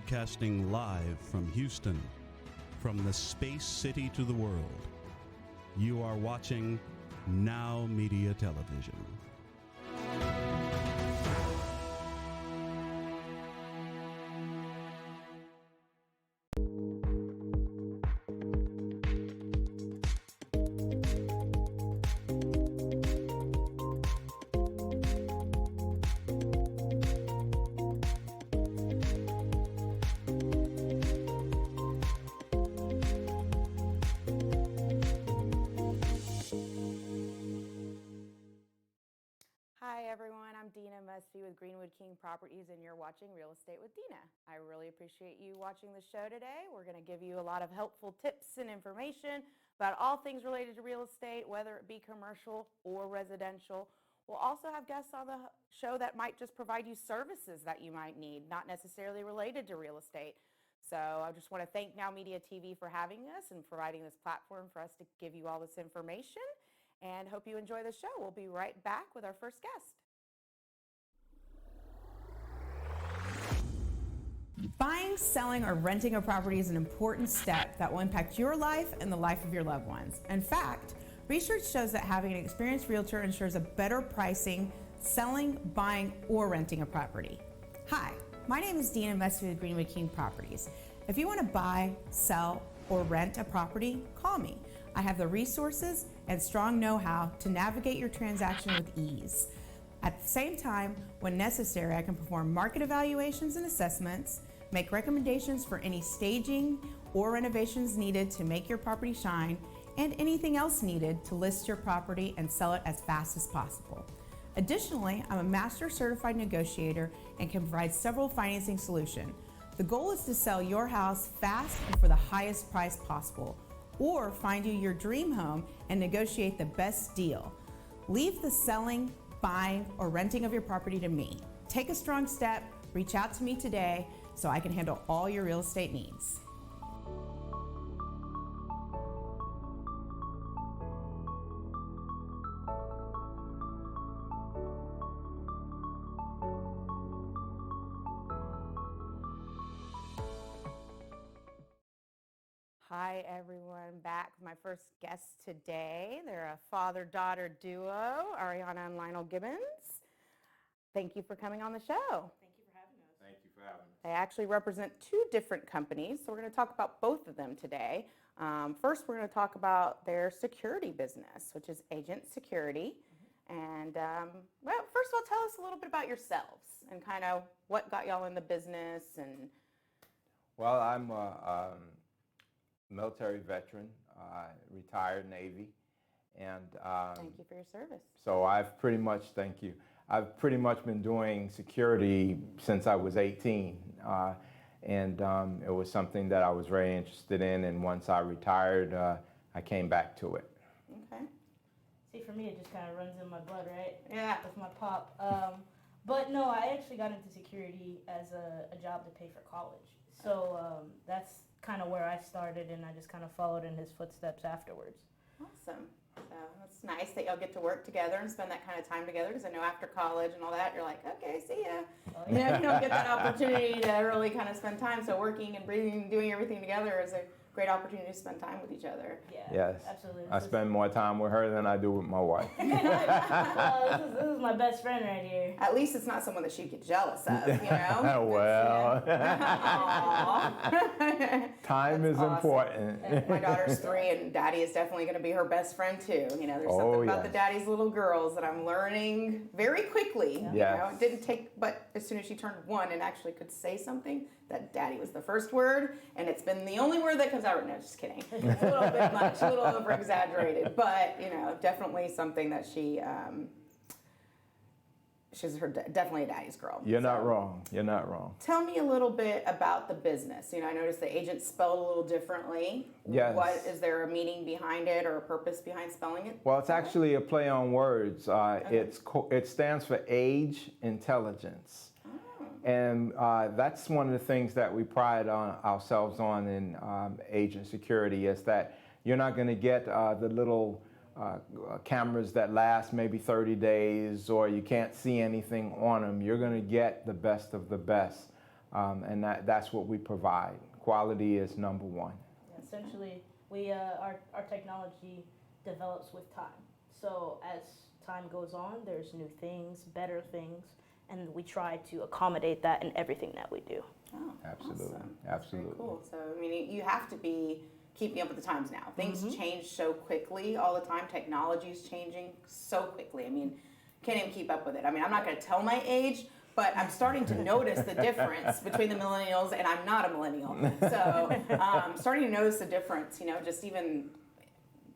Broadcasting live from Houston, from the space city to the world. You are watching Now Media Television. Hi everyone, I'm Dina Musby with Greenwood King Properties and you're watching Real Estate with Dina. I really appreciate you watching the show today. We're going to give you a lot of helpful tips and information about all things related to real estate, whether it be commercial or residential. We'll also have guests on the show that might just provide you services that you might need, not necessarily related to real estate. So I just want to thank Now Media TV for having us and providing this platform for us to give you all this information. And hope you enjoy the show. We'll be right back with our first guest. Buying, selling, or renting a property is an important step that will impact your life and the life of your loved ones. In fact, research shows that having an experienced realtor ensures a better pricing, selling, buying, or renting a property. Hi, my name is Dina Musby with Greenwood King Properties. If you want to buy, sell, or rent a property, call me. I have the resources and strong know-how to navigate your transaction with ease. At the same time, when necessary, I can perform market evaluations and assessments, make recommendations for any staging or renovations needed to make your property shine, and anything else needed to list your property and sell it as fast as possible. Additionally, I'm a master certified negotiator and can provide several financing solutions. The goal is to sell your house fast and for the highest price possible, or find you your dream home and negotiate the best deal. Leave the selling, buying, or renting of your property to me. Take a strong step, reach out to me today so I can handle all your real estate needs. Hi everyone, back with my first guest today. They're a father-daughter duo, Ariana and Lionel Gibbons. Thank you for coming on the show. Thank you for having us. Thank you for having us. They actually represent two different companies, so we're going to talk about both of them today. First, we're going to talk about their security business, which is Agent Security. And well, first of all, tell us a little bit about yourselves and kind of what got y'all in the business. And Well, I'm a military veteran, retired Navy, and thank you for your service. so I've pretty much been doing security since I was 18, and it was something that I was very interested in, and once I retired, I came back to it. Okay. See, for me, it just kind of runs in my blood, right? Yeah. With my pop. But no, I actually got into security as a job to pay for college. So that's kind of where I started, and I just kind of followed in his footsteps afterwards. Awesome. So it's nice that y'all get to work together and spend that kind of time together, because I know after college and all that, you're like, okay, see ya. Oh, You know, you don't get that opportunity to really kind of spend time. So working and breathing and doing everything together is a great opportunity to spend time with each other. Yeah, Yes. absolutely. I spend more time with her than I do with my wife. This is my best friend right here. At least it's not someone that she'd get jealous of, you know? Well, Aw. time is awesome. important. My daughter's 3, and Daddy is definitely going to be her best friend too. You know, there's Oh, something about the yes. Daddy's little girls that I'm learning very quickly. You Yes. know, it didn't take, but as soon as she turned 1 and actually could say something, that Daddy was the first word, and it's been the only word that comes out. No, just kidding. It's a little bit much, a little over exaggerated, but you know, definitely something that she's definitely a daddy's girl. You're not wrong. You're not wrong. Tell me a little bit about the business. You know, I noticed the agent spelled a little differently. Yes. What is there a meaning behind it or a purpose behind spelling it? Well, it's actually a play on words. It stands for age intelligence. And that's one of the things that we pride ourselves on in agent security, is that you're not going to get the little cameras that last maybe 30 days or you can't see anything on them. You're going to get the best of the best. and that's what we provide. Quality is number one. Essentially, we our technology develops with time. So as time goes on, there's new things, better things, and we try to accommodate that in everything that we do. Oh, Absolutely, awesome. That's very absolutely. cool. So, I mean, you have to be keeping up with the times now. Things change so quickly all the time. Technology is changing so quickly. I mean, can't even keep up with it. I mean, I'm not going to tell my age, but I'm starting to notice the difference between the millennials, and I'm not a millennial. So, starting to notice the difference, you know, just even,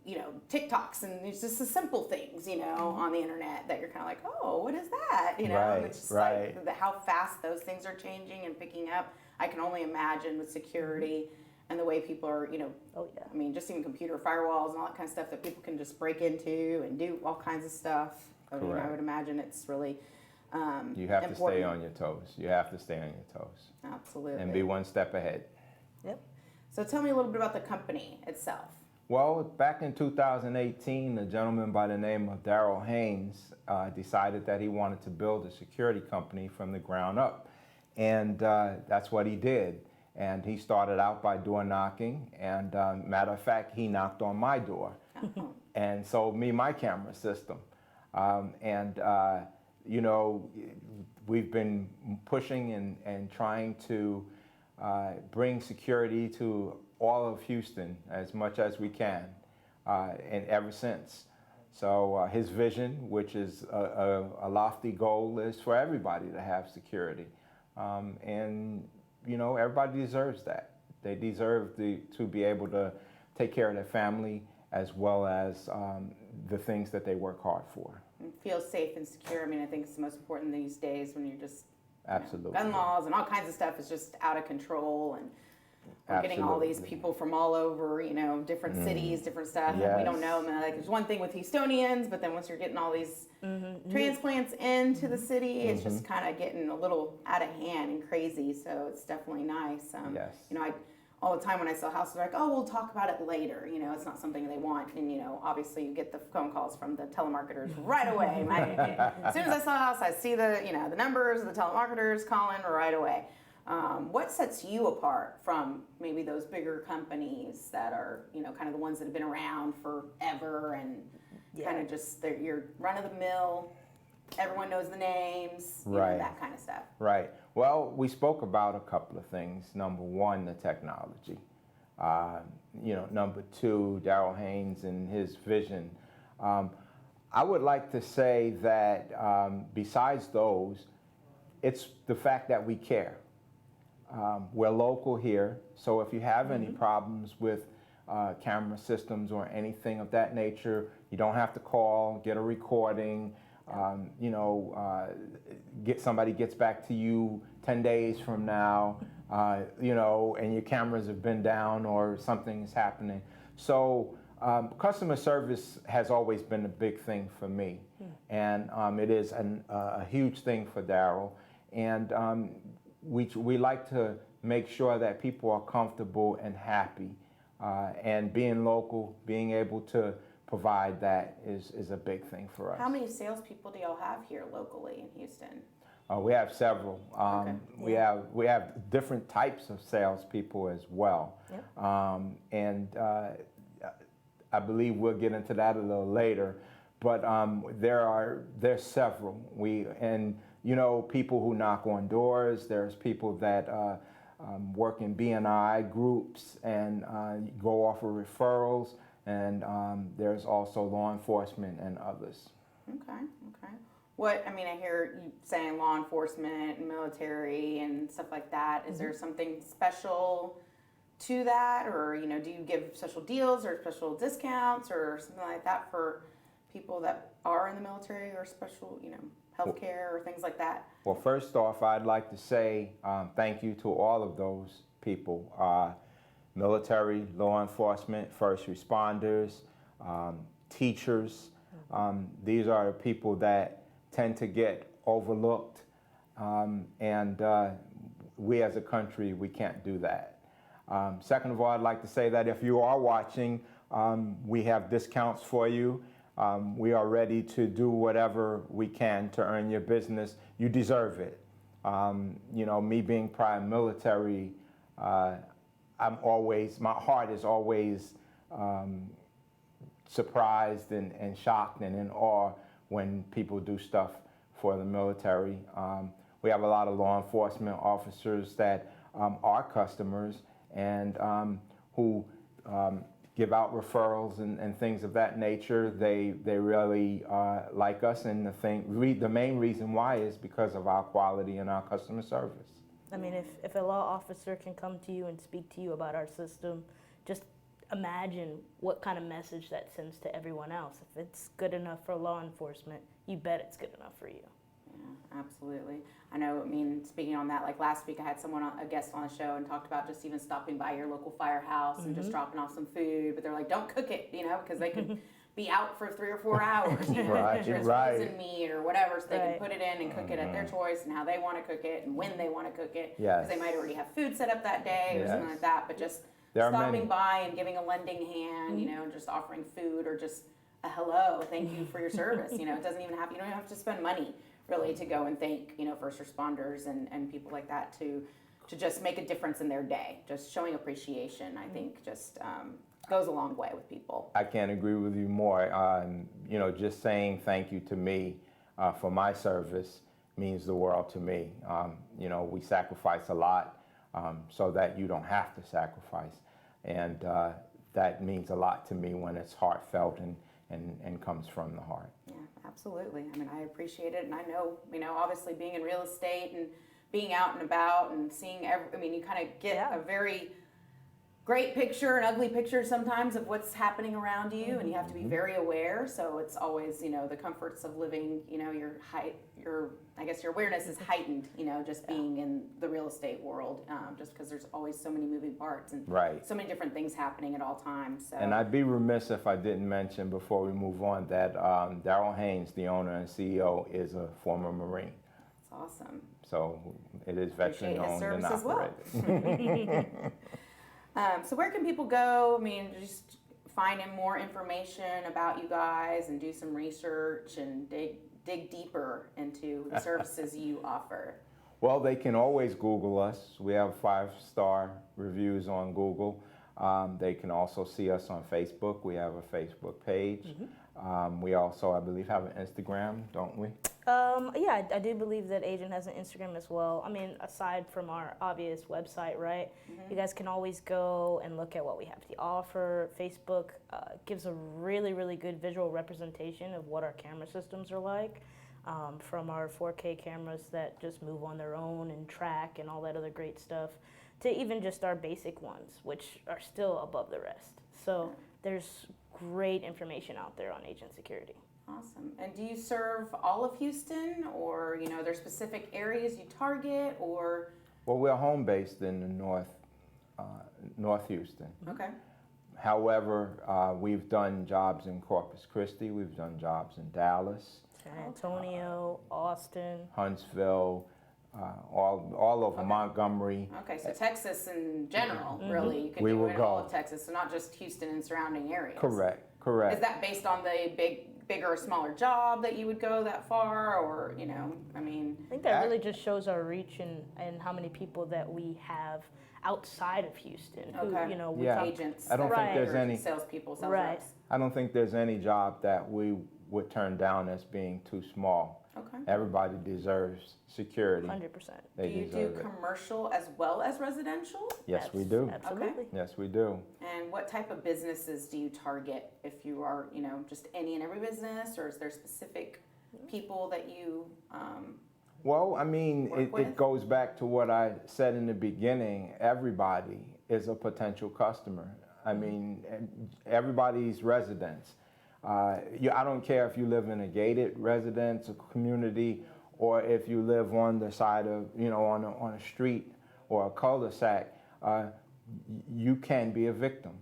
you know, TikToks and it's just the simple things, you know, on the internet that you're kind of like, oh, what is that? You know, Right, it's just right. like how fast those things are changing and picking up. I can only imagine with security and the way people are, you know, Oh yeah. I mean, just even computer firewalls and all that kind of stuff that people can just break into and do all kinds of stuff. I mean, I Correct. would imagine it's really You have to important. stay on your toes. You have to stay on your toes Absolutely. and be one step ahead. Yep. So tell me a little bit about the company itself. Well, back in 2018, a gentleman by the name of Daryl Haynes decided that he wanted to build a security company from the ground up. And that's what he did. And he started out by door knocking. And matter of fact, he knocked on my door and sold me my camera system. You know, we've been pushing and trying to bring security to all of Houston as much as we can, and ever since. So his vision, which is a lofty goal, is for everybody to have security. And, you know, everybody deserves that. They deserve to be able to take care of their family as well as the things that they work hard for. And feel safe and secure. I mean, I think it's the most important these days when you're just, you know, Absolutely. gun laws and all kinds of stuff is just out of control, and we're getting all these Absolutely. people from all over, you know, different cities, different stuff, and we don't Yes. know. I mean, like, there's one thing with Houstonians, but then once you're getting all these transplants into the city, it's just kind of getting a little out of hand and crazy. So it's definitely nice. Yes. You know, all the time when I sell houses, they're like, oh, we'll talk about it later. You know, it's not something they want. And, you know, obviously you get the phone calls from the telemarketers right away. As soon as I sell a house, I see the, you know, the numbers of the telemarketers calling right away. What sets you apart from maybe those bigger companies that are, you know, kind of the ones that have been around forever and kind of just, you're run of the mill, everyone knows the names, you know, Right. that kind of stuff. Right. Well, we spoke about a couple of things. Number one, the technology. You know, number two, Daryl Haynes and his vision. I would like to say that besides those, it's the fact that we care. We're local here, so if you have any problems with camera systems or anything of that nature, you don't have to call, get a recording. You know, somebody gets back to you 10 days from now, you know, and your cameras have been down or something's happening. So customer service has always been a big thing for me, and it is a huge thing for Daryl. And we like to make sure that people are comfortable and happy, and being local, being able to provide that is a big thing for us. How many salespeople do y'all have here locally in Houston? We have several. Okay. We have different types of salespeople as well, and I believe we'll get into that a little later. But there's several. You know, people who knock on doors. There's people that work in B&I groups and go off of referrals. And there's also law enforcement and others. Okay. I mean, I hear you saying law enforcement and military and stuff like that. Is there something special to that? Or, you know, do you give special deals or special discounts or something like that for people that are in the military or special, you know, healthcare or things like that? Well, first off, I'd like to say thank you to all of those people. Military, law enforcement, first responders, teachers. These are the people that tend to get overlooked, and we as a country, we can't do that. Second of all, I'd like to say that if you are watching, we have discounts for you. We are ready to do whatever we can to earn your business. You deserve it. You know, me being prior military, my heart is always surprised and shocked and in awe when people do stuff for the military. We have a lot of law enforcement officers that are customers and who give out referrals and things of that nature. They really like us, and the main reason why is because of our quality and our customer service. I mean, if a law officer can come to you and speak to you about our system, just imagine what kind of message that sends to everyone else. If it's good enough for law enforcement, you bet it's good enough for you. Yeah, absolutely. I know, I mean, speaking on that, like last week I had a guest on the show and talked about just even stopping by your local firehouse and just dropping off some food, but they're like, don't cook it, you know, because they could be out for 3 or 4 hours, you know, Right, sure it's right. frozen meat or whatever, so they Right. can put it in and cook it at their choice and how they want to cook it and when they want to cook it. Yes. Because they might already have food set up that day or something Yes. like that, but just There are stopping many. by and giving a lending hand, you know, and just offering food or just a hello, thank you for your service. You know, it doesn't even have, you don't have to spend money really to go and thank, you know, first responders and people like that to just make a difference in their day. Just showing appreciation, I think, just goes a long way with people. I can't agree with you more. You know, just saying thank you to me for my service means the world to me. You know, we sacrifice a lot so that you don't have to sacrifice. And that means a lot to me when it's heartfelt and comes from the heart. Yeah, absolutely. I mean, I appreciate it. And I know, you know, obviously being in real estate and being out and about and seeing I mean, you kind of get a very great picture and ugly picture sometimes of what's happening around you, and you have to be very aware. So it's always, you know, the comforts of living, you know, I guess your awareness is heightened, you know, just being in the real estate world, just because there's always so many moving parts and Right. so many different things happening at all times. So. And I'd be remiss if I didn't mention before we move on that Daryl Haynes, the owner and CEO, is a former Marine. It's awesome. So it is veteran Appreciate his owned and service as well. operated. So where can people go? I mean, just find in more information about you guys and do some research and dig deeper into the services you offer. Well, they can always Google us. We have 5-star reviews on Google. They can also see us on Facebook. We have a Facebook page. We also, I believe, have an Instagram, don't we? Yeah, I do believe that Agent has an Instagram as well. I mean, aside from our obvious website, right? You guys can always go and look at what we have to offer. Facebook gives a really, really good visual representation of what our camera systems are like. From our 4K cameras that just move on their own and track and all that other great stuff, to even just our basic ones, which are still above the rest. So there's great information out there on Agent Security. Awesome. And do you serve all of Houston, or, you know, are there specific areas you target, or? Well, we're home based in the North Houston. Okay. However, we've done jobs in Corpus Christi. We've done jobs in Dallas, San Antonio, Austin. Huntsville, all over Montgomery. Okay, so Texas in general, really, you could We do will it in all go. of Texas, so not just Houston and surrounding areas. Correct. Is that based on the bigger or smaller job that you would go that far, or, you know, I mean? I think that really just shows our reach and how many people that we have outside of Houston. Who, Okay. you know, we Yeah. talk, Agents, I don't think there's or any- salespeople, sales Right. reps. I don't think there's any job that we would turn down as being too small. Okay. Everybody deserves security. 100%. They Do you do deserve it. commercial as well as residential? Yes, we do. Absolutely. Yes, we do. And what type of businesses do you target? If you are, you know, just any and every business, or is there specific people that you? Well, I mean, Work it with? goes back to what I said in the beginning. Everybody is a potential customer. I mean, everybody's residents. I don't care if you live in a gated residence, a community, or if you live on the side of, you know, on a street or a cul-de-sac. You can be a victim.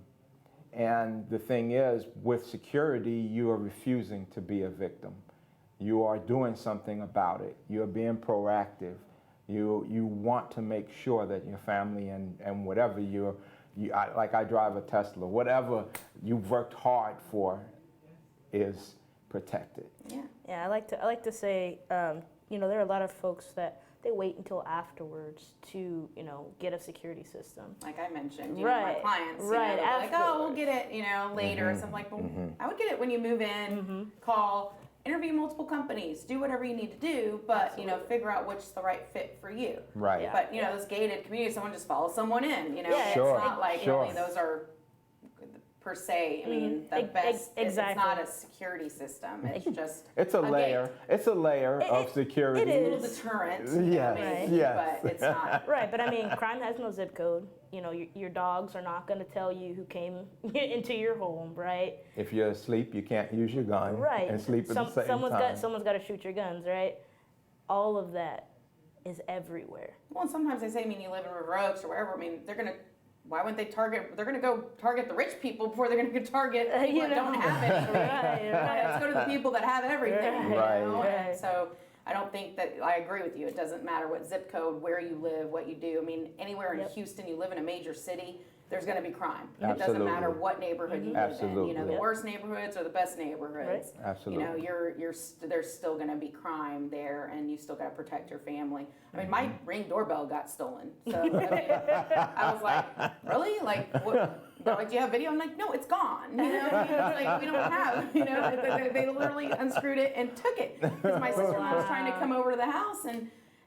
And the thing is, with security, you are refusing to be a victim. You are doing something about it. You're being proactive. You want to make sure that your family and whatever like I drive a Tesla, whatever you've worked hard for is protected. Yeah. Yeah, I like to say, you know, there are a lot of folks that they wait until afterwards to, you know, get a security system. Like I mentioned, you know, my Right, clients, you right, know, they're like, oh, we'll afterwards. get it, you know, later or something like. Well, I would get it when you move in, call, interview multiple companies, do whatever you need to do, but you know, figure out which is the right fit for you. Right. Yeah. But you know, those gated communities, someone just follows someone in. You know, Yeah, Sure, it's not like sure. really those are per se. I mean, the best. exactly. It's not a security system. It's just It's a gate. layer. It's a layer of security. it a little is. deterrent. Yes, maybe, yes. but it's not. Right, but I mean, crime has no zip code. You know, your dogs are not going to tell you who came into your home, right? If you're asleep, you can't use your gun Right. and sleep at the same time. Someone's got to shoot your guns, right? All of that is everywhere. Well, and sometimes they say, I mean, you live in River Oaks or wherever. I mean, they're gonna. Why wouldn't they target? They're gonna go target the rich people before they're gonna go target people You that know. don't have anything. Right. Let's go to the people that have everything. Right. You know? Right. And so I don't think that I agree with you. It doesn't matter what zip code, where you live, what you do. I mean, anywhere in Yep. Houston, you live in a major city, there's going to be crime. It doesn't Absolutely. matter what neighborhood you live in. You know, Absolutely. the Yep. worst neighborhoods or the best neighborhoods. Absolutely. You know, there's still going to be crime there, and you still got to protect your family. I mean, my Ring doorbell got stolen, so I mean, I was like, really? Like, what? They're like, do you have video? I'm like, no, it's gone. You know, it's like we don't have. You know, they literally unscrewed it and took it because my sister-in-law was trying to come over to the house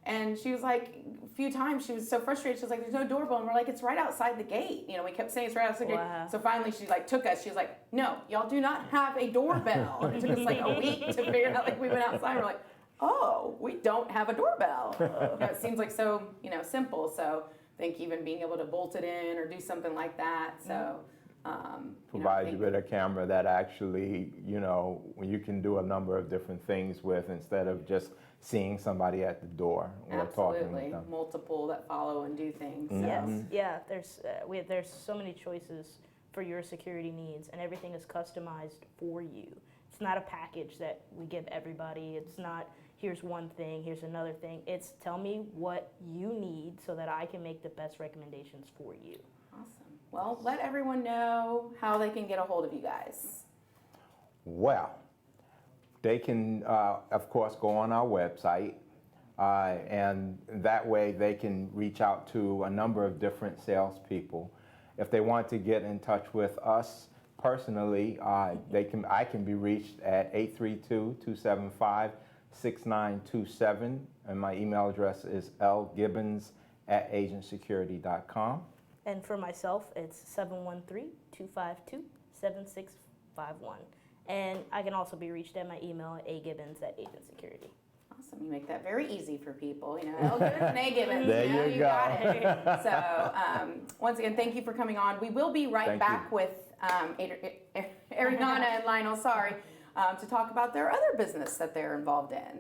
and she was like, a few times she was so frustrated. She was like, "There's no doorbell," and we're like, "It's right outside the gate." You know, we kept saying it's right outside the Wow. gate. So finally, she like took us. She was like, "No, y'all do not have a doorbell." And it took us like a week to figure out. Like we went outside, we're like, "Oh, we don't have a doorbell." You know, it seems like so simple. So I think even being able to bolt it in or do something like that. So. Provide you with a camera that actually, you can do a number of different things with instead of just seeing somebody at the door or talking with Absolutely, them. multiple that follow and do things. So. Yes, yeah. There's so many choices for your security needs, and everything is customized for you. It's not a package that we give everybody. It's not here's one thing, here's another thing. It's tell me what you need so that I can make the best recommendations for you. Awesome. Well, let everyone know how they can get a hold of you guys. Well, they can, of course, go on our website, and that way they can reach out to a number of different salespeople. If they want to get in touch with us personally, I can be reached at 832-275-6927, and my email address is lgibbons@agentsecurity.com. And for myself, it's 713-252-7651. And I can also be reached at my email at agibbons@agentsecurity. Awesome. You make that very easy for people. L. Gibbons and A. Gibbons. There you go. got it. So once again, thank you for coming on. We will be right Thank back you. with Ariana and Lionel, to talk about their other business that they're involved in.